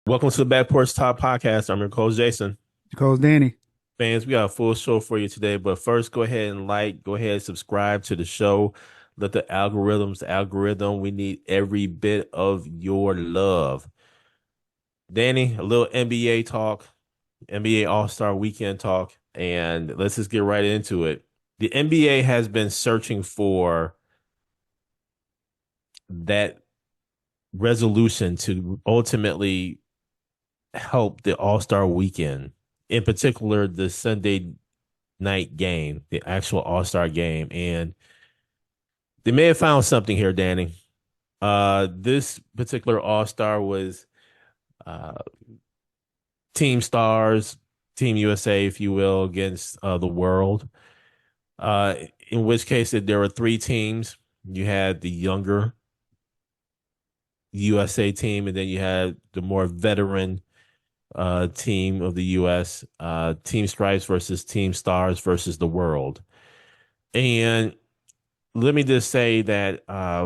Welcome to the Back Porch Top Podcast. I'm your host, Jason. Coach Danny. Fans, we got a full show for you today, but first, go ahead and go ahead and subscribe to the show. Let the algorithm, we need every bit of your love. Danny, a little NBA talk, NBA All-Star Weekend talk, and let's just get right into it. The NBA has been searching for that resolution to ultimately help the All-Star Weekend, in particular the Sunday night game, the actual All-Star game. And they may have found something here, Danny. This particular All-Star was uh Team Stars, Team USA, if you will, against the world. Uh in which case there were three teams. You had the younger USA team, and then you had the more veteran team of the US, Team Stripes versus Team Stars versus the world. And let me just say that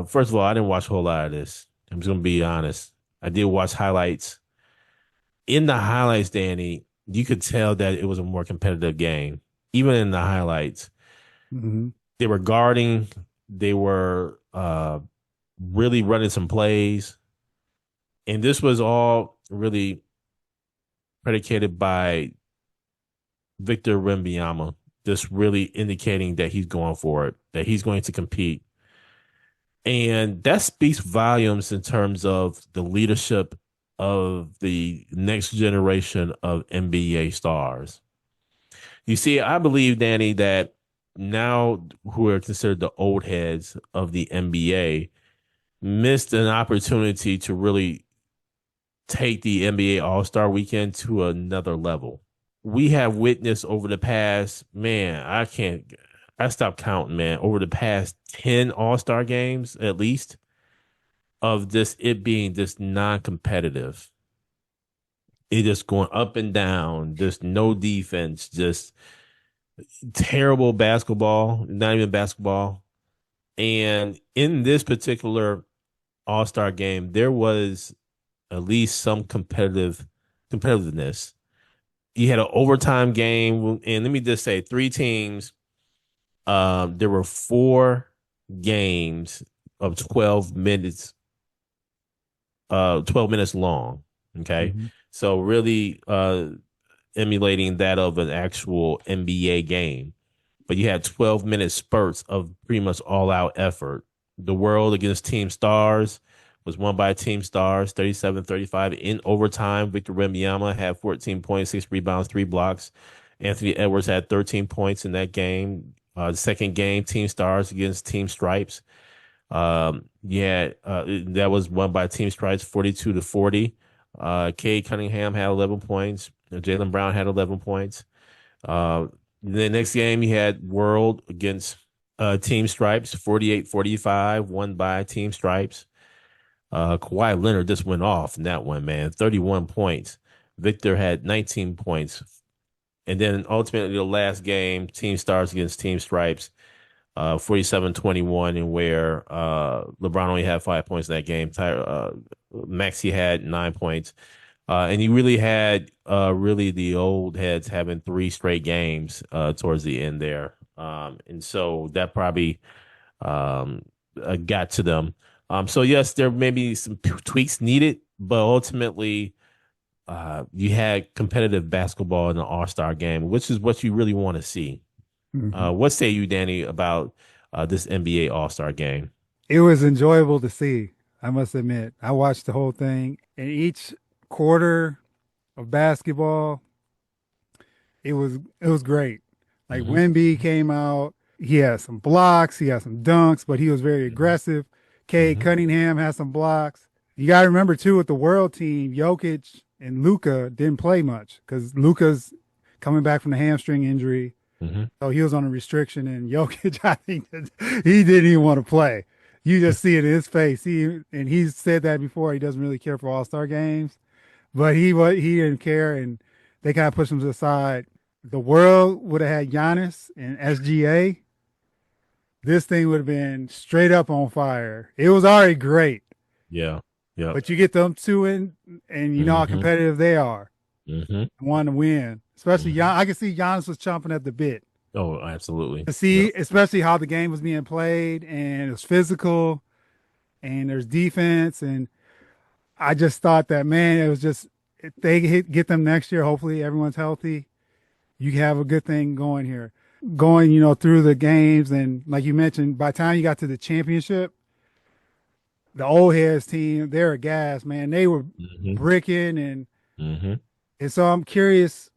first of all, I didn't watch a whole lot of this. I'm just gonna be honest. I did watch highlights. In the highlights, Danny, you could tell that it was a more competitive game. Even in the highlights, Hmm. they were guarding, they were really running some plays, and this was all really predicated by Victor Wembanyama, just really indicating that he's going for it, that he's going to compete. And that speaks volumes in terms of the leadership of the next generation of NBA stars. You see, I believe, Danny, that now who are considered the old heads of the NBA missed an opportunity to really take the NBA All Star weekend to another level. We have witnessed over the past, man, I stopped counting, man, over the past 10 All Star games at least of this, it being just non competitive. It just going up and down, just no defense, just terrible basketball, not even basketball. And in this particular All Star game, there was at least some competitiveness. You had an overtime game, and let me just say, three teams. There were four games of 12 minutes long. Okay. Hmm. So really emulating that of an actual NBA game. But you had 12-minute spurts of pretty much all out effort. The world against Team Stars was won by Team Stars 37-35 in overtime. Victor Wembanyama had 14 points, 6 rebounds, 3 blocks. Anthony Edwards had 13 points in that game. The second game, Team Stars against Team Stripes. That was won by Team Stripes 42-40. Cade Cunningham had 11 points. Jaylen Brown had 11 points. The next game, you had World against Team Stripes 48-45, won by Team Stripes. Kawhi Leonard just went off in that one, man. 31 points. Victor had 19 points. And then ultimately the last game, Team Stars against Team Stripes, 47-21, and where LeBron only had 5 points in that game. Maxey had 9 points. And you really had really the old heads having three straight games towards the end there. And so that probably got to them. So yes, there may be some tweaks needed, but ultimately you had competitive basketball in the All-Star game, which is what you really want to see. Hmm. What say you, Danny, about this NBA All-Star game? It was enjoyable to see, I must admit. I watched the whole thing, and each quarter of basketball, it was great. Like Hmm. Wemby came out, he had some blocks, he had some dunks, but he was very Hmm. aggressive. Cade Hmm. Cunningham had some blocks. You got to remember too, with the world team, Jokic and Luca didn't play much because Luca's coming back from the hamstring injury. Hmm. So he was on a restriction, and Jokic, I think that he didn't even want to play. You just see it in his face. He's said that before. He doesn't really care for All Star games, but he didn't care, and they kind of pushed him to the side. The world would have had Giannis and SGA. This thing would have been straight up on fire. It was already great, Yeah. Yep. But you get them two in, and you know how Mm-hmm. competitive they are. Mm-hmm. Want to win, especially Mm-hmm. Gian. I can see Giannis was chomping at the bit Oh, absolutely. to Yep. see, especially how the game was being played, and it was physical, and there's defense, and I just thought that man, it was just if they get them next year. Hopefully, everyone's healthy. You have a good thing going here, going through the games, and like you mentioned, by the time you got to the championship, the old heads team, they're a gas man. They were Mm-hmm. bricking, Mm-hmm. and so I'm curious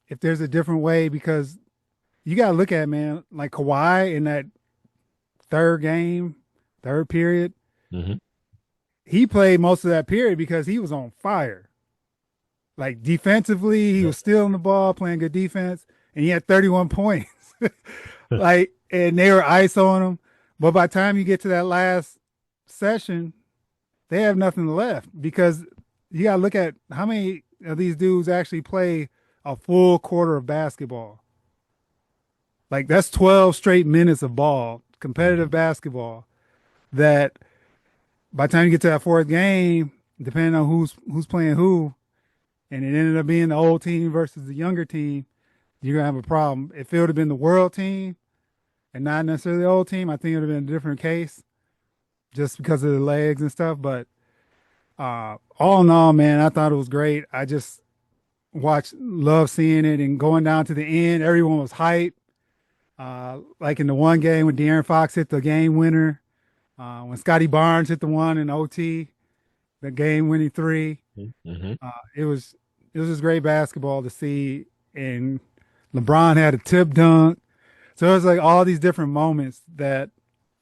if there's a different way because you got to look at man like Kawhi in that third game, third period. Mm-hmm. He played most of that period because he was on fire. Like defensively, he Yep. was stealing the ball, playing good defense, and he had 31 points. Like, and they were isoing him. But by the time you get to that last session, they have nothing left because you got to look at how many of these dudes actually play a full quarter of basketball. Like that's 12 straight minutes of ball, competitive Mm-hmm. basketball. That by the time you get to that fourth game, depending on who's playing who, and it ended up being the old team versus the younger team, you're gonna have a problem. If it would have been the world team and not necessarily the old team, I think it would have been a different case just because of the legs and stuff. But all in all, man, I thought it was great. I just love seeing it and going down to the end. Everyone was hyped. Like in the one game when De'Aaron Fox hit the game winner, when Scotty Barnes hit the one in OT, the game winning three. Mm-hmm. Uh, it was it was just great basketball to see, and LeBron had a tip dunk. So it was like all these different moments that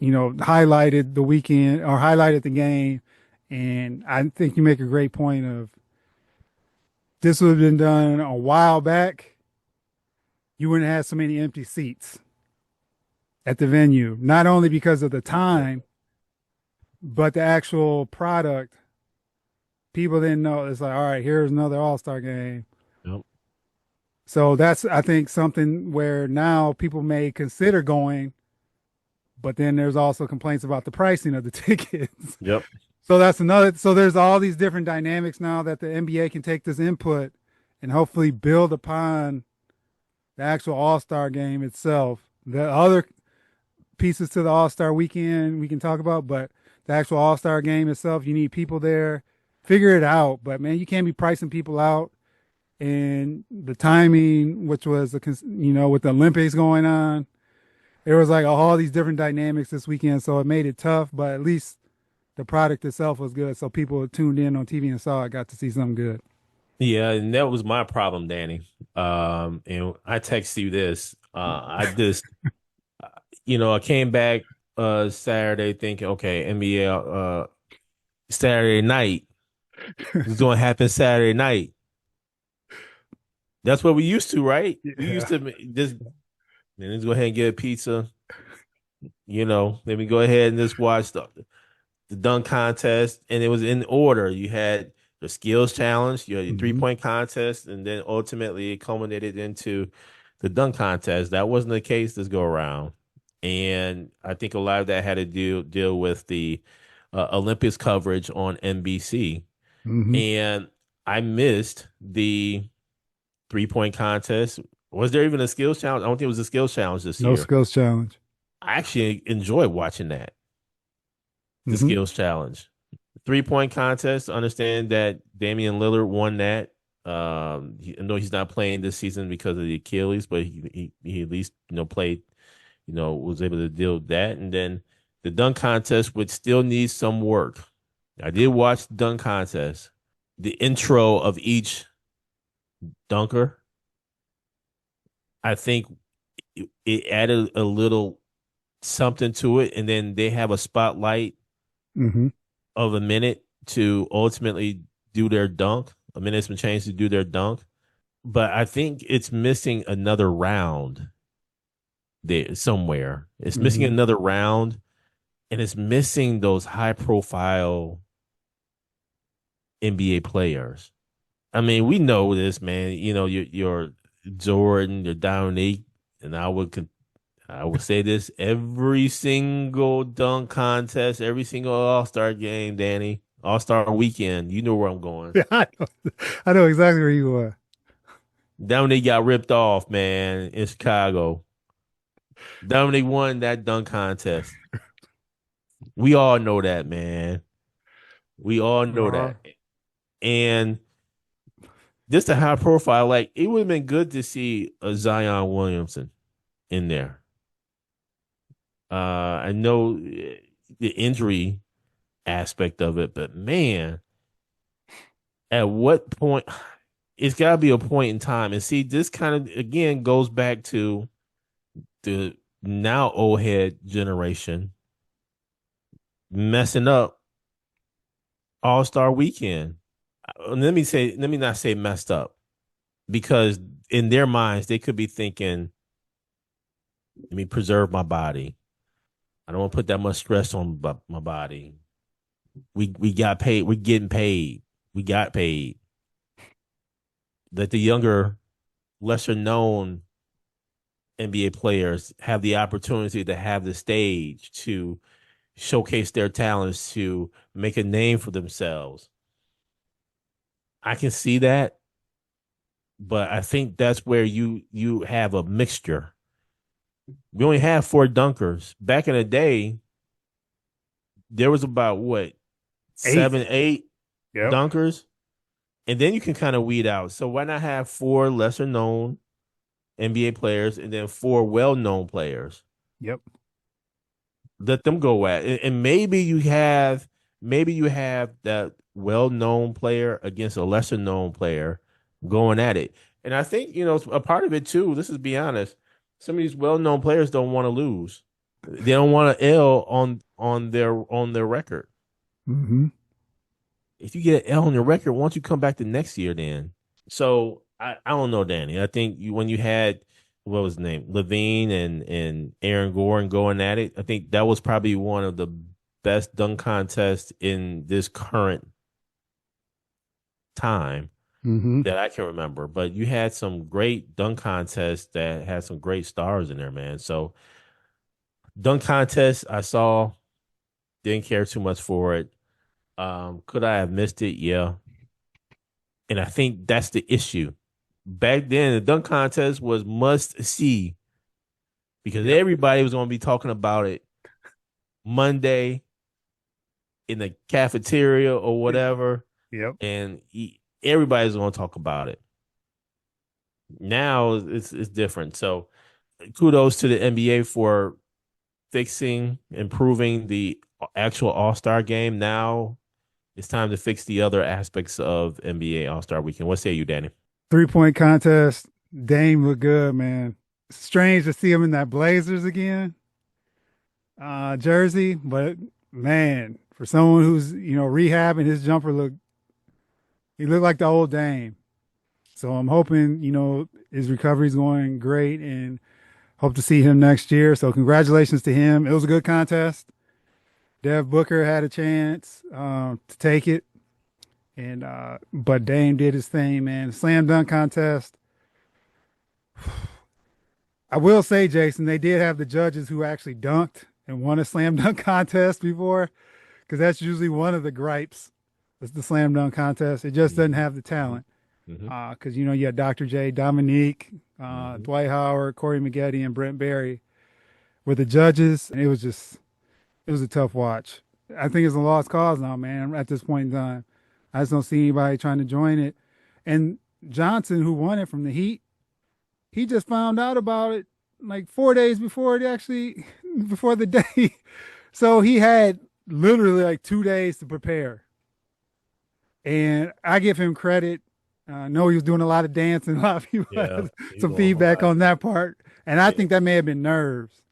highlighted the weekend or highlighted the game. And I think you make a great point of this would have been done a while back. You wouldn't have so many empty seats at the venue, not only because of the Yep. time, but the actual product. People didn't know. It's like, all right, here's another All Star game. Yep. So that's, I think, something where now people may consider going, but then there's also complaints about the pricing of the tickets. Yep. So that's another. So there's all these different dynamics now that the NBA can take this input and hopefully build upon the actual All Star game itself. The other pieces to the All Star weekend we can talk about, but the actual All Star game itself, you need people there. Figure it out, but man, you can't be pricing people out. And the timing, which was with the Olympics going on, there was like all these different dynamics this weekend, so it made it tough. But at least the product itself was good, so people tuned in on TV and saw it, got to see something good. Yeah, and that was my problem, Danny. And I text you this. I just, I came back Saturday thinking, okay, NBA Saturday night is going to happen Saturday night. That's what we used to, right? We used Yeah. to just let's go ahead and get a pizza. Let me go ahead and just watch the dunk contest, and it was in order. You had the skills challenge, you had your three Hmm. point contest, and then ultimately it culminated into the dunk contest. That wasn't the case this go around, and I think a lot of that had to deal with the Olympics coverage on NBC, Hmm. and I missed the 3 point contest. Was there even a skills challenge? I don't think it was a skills challenge this No year. skills challenge. I actually enjoyed watching that, the Hmm. skills challenge. 3 point contest. Understand that Damian Lillard won that. I know he's not playing this season because of the Achilles, but he at least played. Was able to deal with that, and then the dunk contest would still need some work. I did watch the dunk contest. The intro of each dunker, I think it added a little something to it, and then they have a spotlight Hmm. of a minute to ultimately do their dunk. A minute's been changed to do their dunk, but I think it's missing another round there somewhere. It's missing Hmm. another round, and it's missing those high profile NBA players. I mean, we know this, man. Your Jordan, your Dominique, and I would say this every single dunk contest, every single All Star game, Danny. All Star Weekend. You know where I'm going. Yeah, I know exactly where you were. Dominique got ripped off, man, in Chicago. Dominique won that dunk contest. We all know that, man. We all know Uh-huh. that. And just a high profile, like it would have been good to see a Zion Williamson in there. I know the injury aspect of it, but man, at what point it's got to be a point in time. And see, this kind of again goes back to the now old head generation messing up All Star Weekend. Let me not say messed up because in their minds they could be thinking, let me preserve my body. I don't want to put that much stress on my body. We got paid. We're getting paid. We got paid. That the younger, lesser known NBA players have the opportunity to have the stage to showcase their talents, to make a name for themselves. I can see that, but I think that's where you have a mixture. We only have four dunkers. Back in the day, there was about what, Eight. seven, eight Yep. dunkers, and then you can kind of weed out. So why not have four lesser known NBA players and then four well known players? Yep. Let them go at it. And maybe you have that well known player against a lesser known player going at it. And I think, a part of it too, let's just be honest, some of these well known players don't want to lose. They don't want to L on their record. Mm-hmm. If you get an L on your record, why don't you come back the next year then? So I don't know, Danny. I think when you had what was his name, Levine and Aaron Gordon going at it, I think that was probably one of the best dunk contests in this current time Mm-hmm. that I can remember. But you had some great dunk contests that had some great stars in there, man. So dunk contest I saw, didn't care too much for it. Could I have missed it? Yeah. And I think that's the issue. Back then, the dunk contest was must see because Yep. everybody was going to be talking about it Monday in the cafeteria or whatever, Yep. and everybody's going to talk about it. Now it's different. So kudos to the NBA for fixing, improving the actual All Star game. Now it's time to fix the other aspects of NBA All Star Weekend. What say you, Danny? 3-point contest. Dame looked good, man. Strange to see him in that Blazers again, jersey, but man, for someone who's rehabbing, his jumper he looked like the old Dame. So I'm hoping his recovery's going great and hope to see him next year. So congratulations to him. It was a good contest. Dev Booker had a chance to take it, and but Dame did his thing, man. Slam dunk contest. I will say, Jason, they did have the judges who actually dunked and won a slam dunk contest before, because that's usually one of the gripes. It's the slam dunk contest. It just doesn't Mm-hmm. have the talent. Mm-hmm. Because you had Dr. J, Dominique, Mm-hmm. Dwight Howard, Corey Maggette, and Brent Barry were the judges, and it was a tough watch. I think it's a lost cause now, man. At this point in time, I just don't see anybody trying to join it. And Johnson, who won it from the Heat, he just found out about it like 4 days before it actually before the day. So he had literally like 2 days to prepare. And I give him credit. I know he was doing a lot of dancing. A lot of people Yeah, had he's some doing a feedback lot of on that part. And I yeah. think that may have been nerves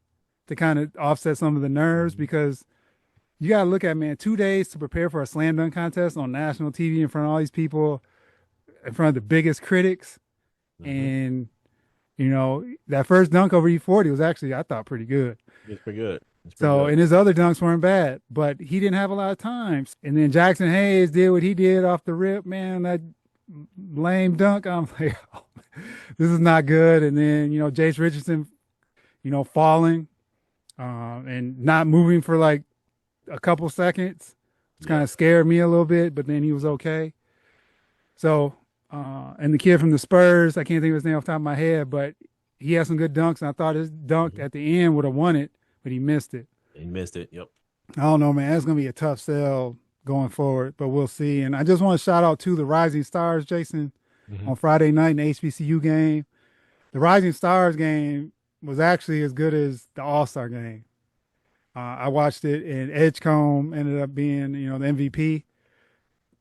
to kind of offset some of the nerves, Mm-hmm. because you got to look at, man, 2 days to prepare for a slam dunk contest on national TV in front of all these people, in front of the biggest critics. Mm-hmm. And, that first dunk over E40 was actually, I thought, pretty good. It's pretty good. It's pretty So, good. and his other dunks weren't bad, but he didn't have a lot of times. And then Jackson Hayes did what he did off the rip, man. That lame dunk. I'm like, oh, this is not good. And then, Jace Richardson, falling and not moving for like a couple seconds. It's kind Yep. of scared me a little bit, but then he was okay. So, and the kid from the Spurs, I can't think of his name off the top of my head, but he had some good dunks, and I thought his dunk Hmm. at the end would have won it, but he missed it. He missed it. Yep. I don't know, man. It's gonna be a tough sell going forward, but we'll see. And I just want to shout out to the Rising Stars, Jason, Hmm. on Friday night in the HBCU game. The Rising Stars game was actually as good as the All Star game. I watched it, and Edgecombe ended up being, the MVP.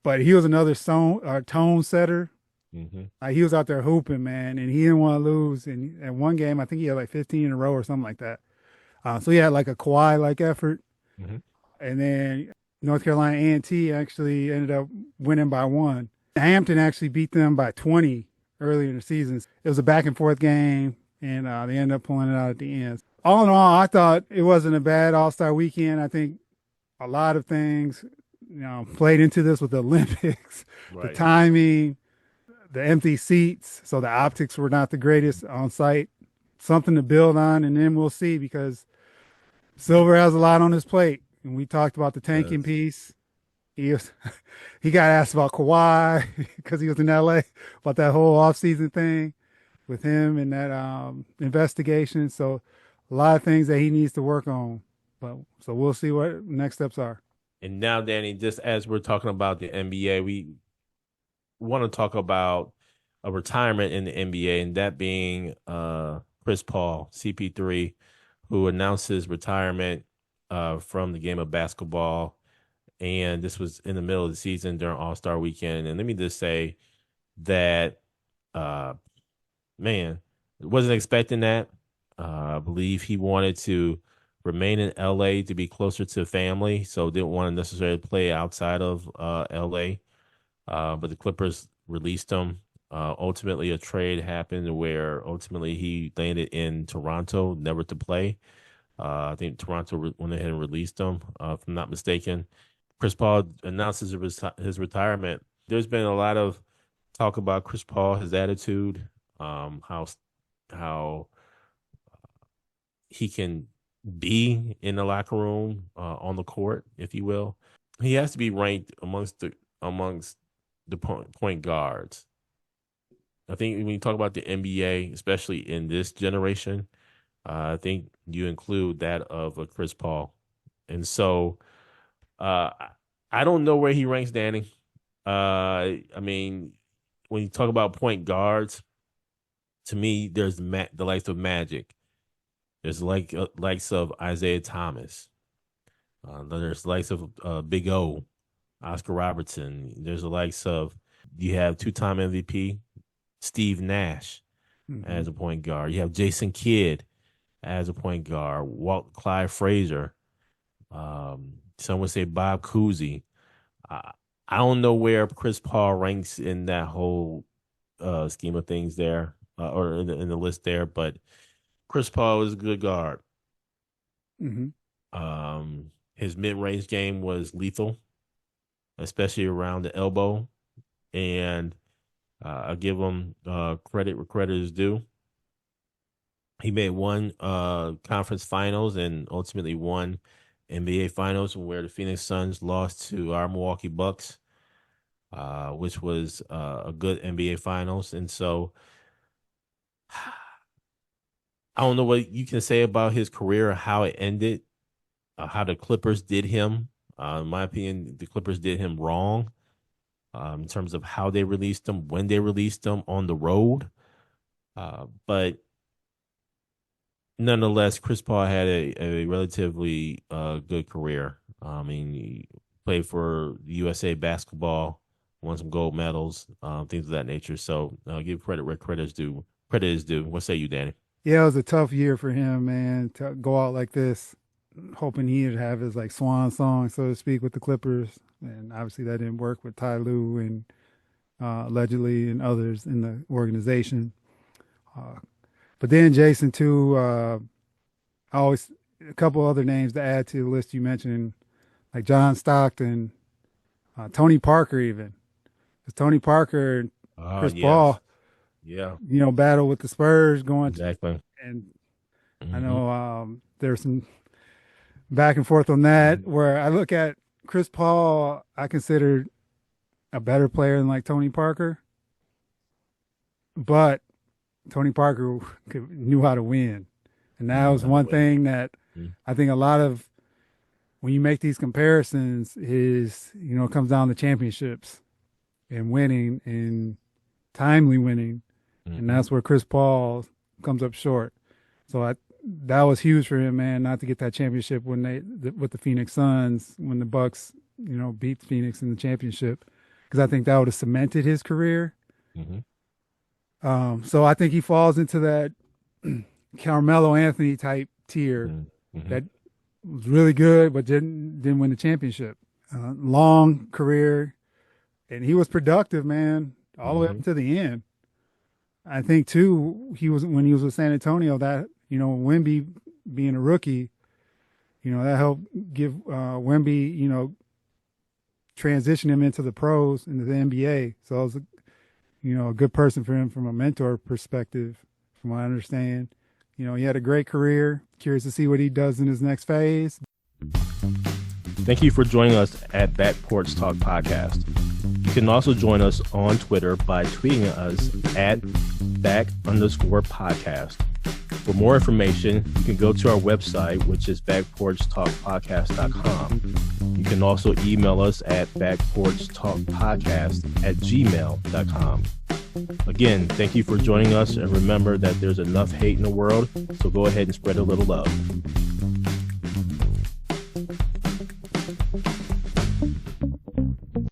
But he was another tone setter. Hmm. He was out there hooping, man, and he didn't want to lose. And at one game, I think he had like 15 in a row or something like that. So he had like a Kawhi like effort. Hmm. And then North Carolina A&T actually ended up winning by one. Hampton actually beat them by 20 earlier in the season. It was a back and forth game, and they ended up pulling it out at the end. All in all, I thought it wasn't a bad All Star weekend. I think a lot of things, played into this with the Olympics, the Right. timing, the empty seats. So the optics were not the greatest on site. Something to build on, and then we'll see because Silver has a lot on his plate. And we talked about the tanking Does. piece. He was, he got asked about Kawhi because he was in LA about that whole offseason thing with him and that investigation. So a lot of things that he needs to work on. But so we'll see what next steps are. And now, Danny, just as we're talking about the NBA, we want to talk about a retirement in the NBA, and that being Chris Paul, CP3, who announced his retirement from the game of basketball. And this was in the middle of the season during All-Star weekend. And let me just say that, uh, man, wasn't expecting that. I believe he wanted to remain in LA to be closer to family, so didn't want to necessarily play outside of LA. But the Clippers released him. Ultimately, a trade happened where ultimately he landed in Toronto, never to play. I think Toronto went ahead and released him, if I'm not mistaken. Chris Paul announces his retirement. There's been a lot of talk about Chris Paul, his attitude, how he can be in the locker room, on the court, if you will. He has to be ranked amongst the point guards. I think when you talk about the NBA, especially in this generation, I think you include that of a Chris Paul. And so uh, I don't know where he ranks, Danny. I mean, when you talk about point guards, to me, there's the likes of Magic. There's likes of Isaiah Thomas. There's likes of Big O, Oscar Robertson. There's the likes of you have two-time MVP Steve Nash Mm-hmm. as a point guard. You have Jason Kidd as a point guard. Clyde Frazier. Some would say Bob Cousy. I, I don't know where Chris Paul ranks in that whole scheme of things there, or in the list there, but Chris Paul is a good guard. Mm-hmm. His mid-range game was lethal, especially around the elbow, and I give him credit where credit is due. He made one conference finals and ultimately won NBA finals where the Phoenix Suns lost to our Milwaukee Bucks, which was a good NBA finals. And so I don't know what you can say about his career, how it ended, how the Clippers did him. In my opinion, the Clippers did him wrong, in terms of how they released him, when they released him on the road. But nonetheless, Chris Paul had a relatively good career. I mean, he played for USA basketball, won some gold medals, things of that nature. So give credit where credit is due. Credit is due. What say you, Danny? Yeah, it was a tough year for him, man, to go out like this, hoping he'd have his like swan song, so to speak, with the Clippers. And obviously that didn't work with Ty Lue and allegedly and others in the organization. Uh, but then Jason too, I always a couple other names to add to the list you mentioned, like John Stockton, Tony Parker even. Because Tony Parker and Chris Yes. Paul, Yeah, battle with the Spurs going to, exactly. and I Hmm. know there's some back and forth on that. Where I look at Chris Paul, I considered a better player than like Tony Parker, but Tony Parker knew how to win. And that was one thing that I think a lot of when you make these comparisons is, it comes down to championships and winning and timely winning. And that's where Chris Paul comes up short. So that was huge for him, man, not to get that championship when with the Phoenix Suns, when the Bucks, beat Phoenix in the championship, because I think that would have cemented his career. So I think he falls into that Carmelo Anthony type tier that was really good, but didn't win the championship. Long career, and he was productive, man, all the way up to the end. I think too, when he was with San Antonio, that Wemby being a rookie, that helped give Wemby, transition him into the pros, into the NBA. So it was a good person for him from a mentor perspective, from what I understand. He had a great career. Curious to see what he does in his next phase. Thank you for joining us at Back Porch Talk Podcast. You can also join us on Twitter by tweeting us at @back_podcast. For more information, you can go to our website, which is backporchtalkpodcast.com. You can also email us at backporchtalkpodcast@gmail.com. Again, thank you for joining us, and remember that there's enough hate in the world, so go ahead and spread a little love.